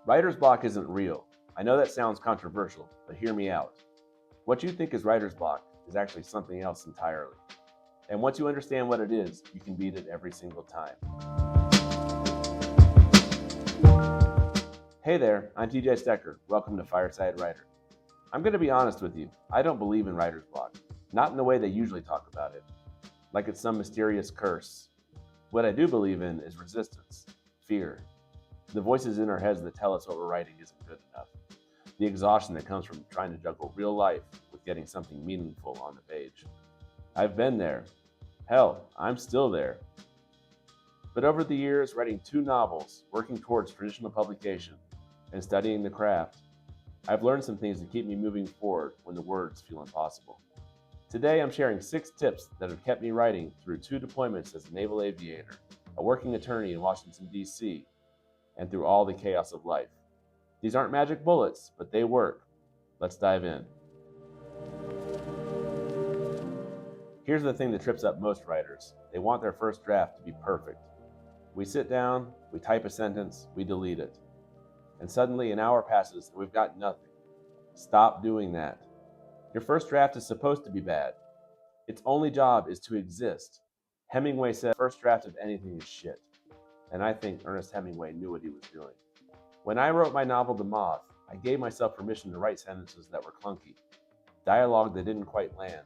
Writer's block isn't real. I know that sounds controversial, but hear me out. What you think is writer's block is actually something else entirely. And once you understand what it is, you can beat it every single time. Hey there, I'm TJ Stecker. Welcome to Fireside Writer. I'm going to be honest with you. I don't believe in writer's block. Not in the way they usually talk about it, like it's some mysterious curse. What I do believe in is resistance, fear, the voices in our heads that tell us what we're writing isn't good enough, the exhaustion that comes from trying to juggle real life with getting something meaningful on the page. I've been there. Hell, I'm still there. But over the years, writing 2 novels, working towards traditional publication, and studying the craft, I've learned some things to keep me moving forward when the words feel impossible. Today, I'm sharing 6 tips that have kept me writing through 2 deployments as a naval aviator, a working attorney in Washington, D.C., and through all the chaos of life. These aren't magic bullets, but they work. Let's dive in. Here's the thing that trips up most writers. They want their first draft to be perfect. We sit down, we type a sentence, we delete it. And suddenly an hour passes and we've got nothing. Stop doing that. Your first draft is supposed to be bad. Its only job is to exist. Hemingway said, first draft of anything is shit. And I think Ernest Hemingway knew what he was doing. When I wrote my novel The Moth, I gave myself permission to write sentences that were clunky, dialogue that didn't quite land,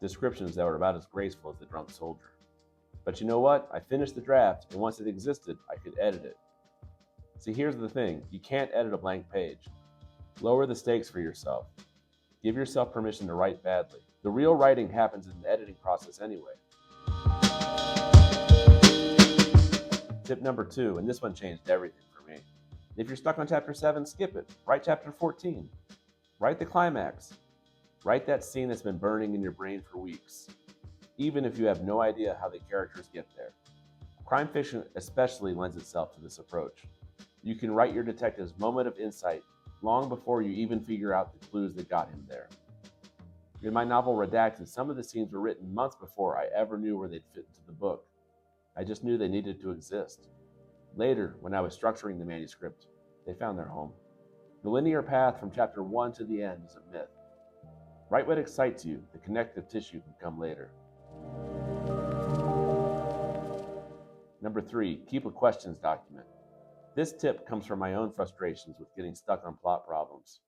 descriptions that were about as graceful as the drunk soldier. But you know what? I finished the draft, and once it existed, I could edit it. See, here's the thing. You can't edit a blank page. Lower the stakes for yourself. Give yourself permission to write badly. The real writing happens in the editing process anyway. Tip number 2, and this one changed everything for me. If you're stuck on chapter 7, skip it. Write chapter 14. Write the climax. Write that scene that's been burning in your brain for weeks, even if you have no idea how the characters get there. Crime fiction especially lends itself to this approach. You can write your detective's moment of insight long before you even figure out the clues that got him there. In my novel Redacted, some of the scenes were written months before I ever knew where they'd fit into the book. I just knew they needed to exist. Later, when I was structuring the manuscript, they found their home. The linear path from chapter 1 to the end is a myth. Write what excites you. The connective tissue can come later. Number 3, keep a questions document. This tip comes from my own frustrations with getting stuck on plot problems.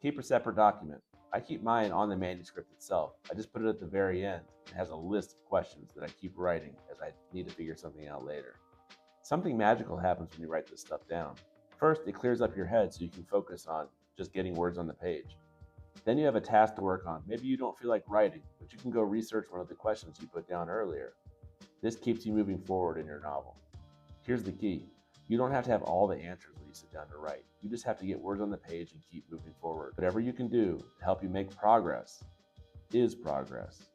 Keep a separate document. I keep mine on the manuscript itself. I just put it at the very end. It has a list of questions that I keep writing as I need to figure something out later. Something magical happens when you write this stuff down. First, it clears up your head so you can focus on just getting words on the page. Then you have a task to work on. Maybe you don't feel like writing, but you can go research one of the questions you put down earlier. This keeps you moving forward in your novel. Here's the key. You don't have to have all the answers when you sit down to write. You just have to get words on the page and keep moving forward. Whatever you can do to help you make progress is progress,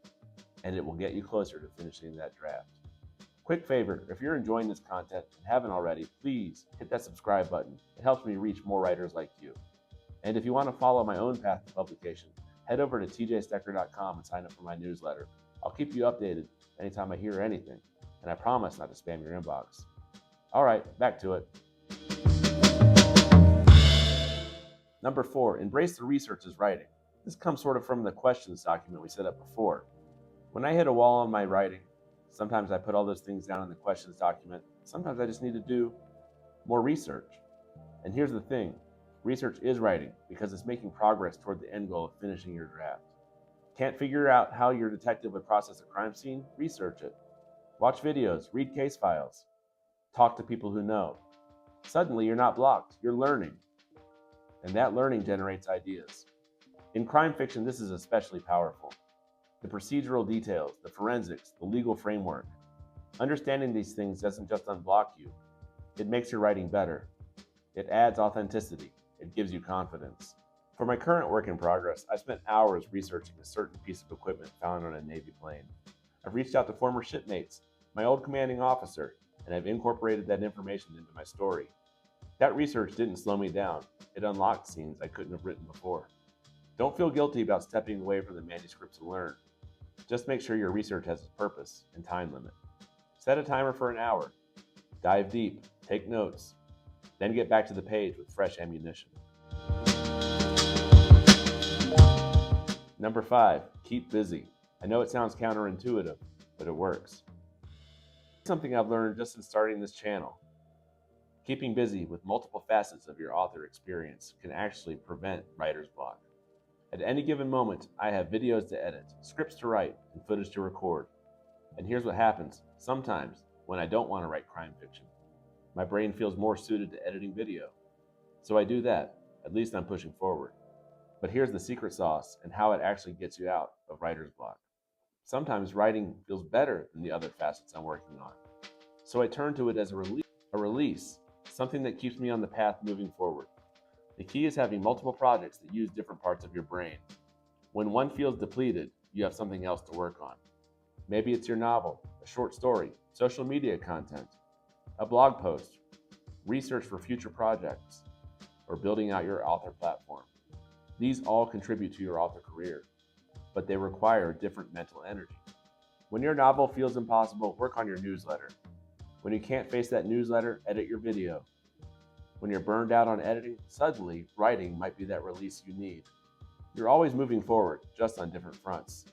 and it will get you closer to finishing that draft. Quick favor, if you're enjoying this content and haven't already, please hit that subscribe button. It helps me reach more writers like you. And if you want to follow my own path to publication, head over to tjstecker.com and sign up for my newsletter. I'll keep you updated anytime I hear anything, and I promise not to spam your inbox. All right, back to it. Number 4, embrace the research as writing. This comes sort of from the questions document we set up before. When I hit a wall on my writing, sometimes I put all those things down in the questions document. Sometimes I just need to do more research. And here's the thing. Research is writing because it's making progress toward the end goal of finishing your draft. Can't figure out how your detective would process a crime scene? Research it. Watch videos, read case files, talk to people who know. Suddenly you're not blocked, you're learning. And that learning generates ideas. In crime fiction, this is especially powerful. The procedural details, the forensics, the legal framework. Understanding these things doesn't just unblock you. It makes your writing better. It adds authenticity. It gives you confidence. For my current work in progress, I spent hours researching a certain piece of equipment found on a Navy plane. I've reached out to former shipmates, my old commanding officer, and I've incorporated that information into my story. That research didn't slow me down. It unlocked scenes I couldn't have written before. Don't feel guilty about stepping away from the manuscript to learn. Just make sure your research has a purpose and time limit. Set a timer for an hour. Dive deep. Take notes. then get back to the page with fresh ammunition. Number 5, keep busy. I know it sounds counterintuitive, but it works. Something I've learned just in starting this channel. Keeping busy with multiple facets of your author experience can actually prevent writer's block. At any given moment, I have videos to edit, scripts to write, and footage to record. And here's what happens. Sometimes, when I don't want to write crime fiction, my brain feels more suited to editing video. So I do that. At least I'm pushing forward. But here's the secret sauce and how it actually gets you out of writer's block. Sometimes writing feels better than the other facets I'm working on. So I turn to it as a release, something that keeps me on the path moving forward. The key is having multiple projects that use different parts of your brain. When one feels depleted, you have something else to work on. Maybe it's your novel, a short story, social media content, a blog post, research for future projects, or building out your author platform. These all contribute to your author career, but they require different mental energy. When your novel feels impossible, work on your newsletter. When you can't face that newsletter, edit your video. When you're burned out on editing, suddenly writing might be that release you need. You're always moving forward, just on different fronts.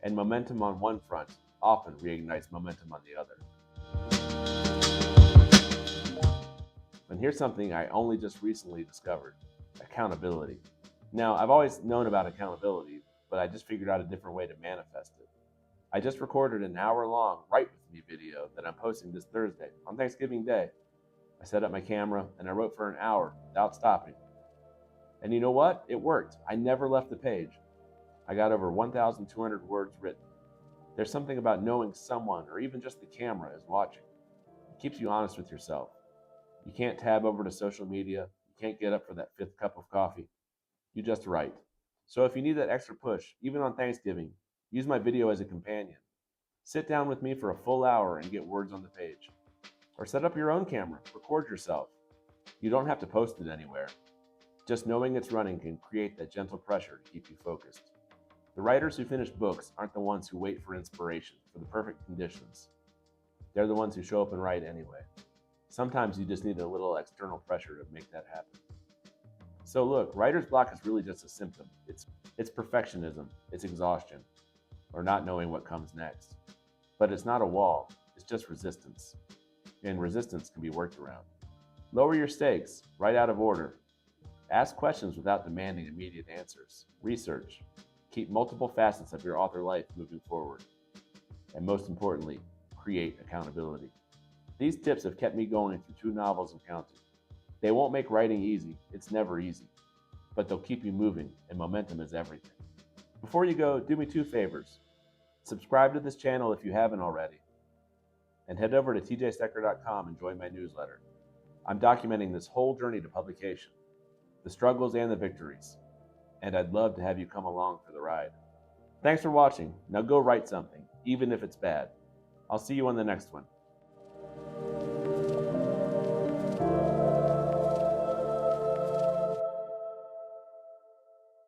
And momentum on one front often reignites momentum on the other. And here's something I only just recently discovered: accountability. Now, I've always known about accountability, but I just figured out a different way to manifest it. I just recorded an hour-long Write With Me video that I'm posting this Thursday, on Thanksgiving Day. I set up my camera and I wrote for an hour without stopping. And you know what? It worked. I never left the page. I got over 1,200 words written. There's something about knowing someone, or even just the camera, is watching. It keeps you honest with yourself. You can't tab over to social media. You can't get up for that 5th cup of coffee. You just write. So if you need that extra push, even on Thanksgiving, use my video as a companion. Sit down with me for a full hour and get words on the page. Or set up your own camera, record yourself. You don't have to post it anywhere. Just knowing it's running can create that gentle pressure to keep you focused. The writers who finish books aren't the ones who wait for inspiration, for the perfect conditions. They're the ones who show up and write anyway. Sometimes you just need a little external pressure to make that happen. So look, writer's block is really just a symptom. It's perfectionism, it's exhaustion, or not knowing what comes next. But it's not a wall, it's just resistance. And resistance can be worked around. Lower your stakes, write out of order. Ask questions without demanding immediate answers. Research. Keep multiple facets of your author life moving forward. And most importantly, create accountability. These tips have kept me going through 2 novels and counting. They won't make writing easy, it's never easy, but they'll keep you moving, and momentum is everything. Before you go, do me 2 favors. Subscribe to this channel if you haven't already, and head over to tjstecker.com and join my newsletter. I'm documenting this whole journey to publication, the struggles and the victories, and I'd love to have you come along for the ride. Thanks for watching. Now go write something, even if it's bad. I'll see you on the next one.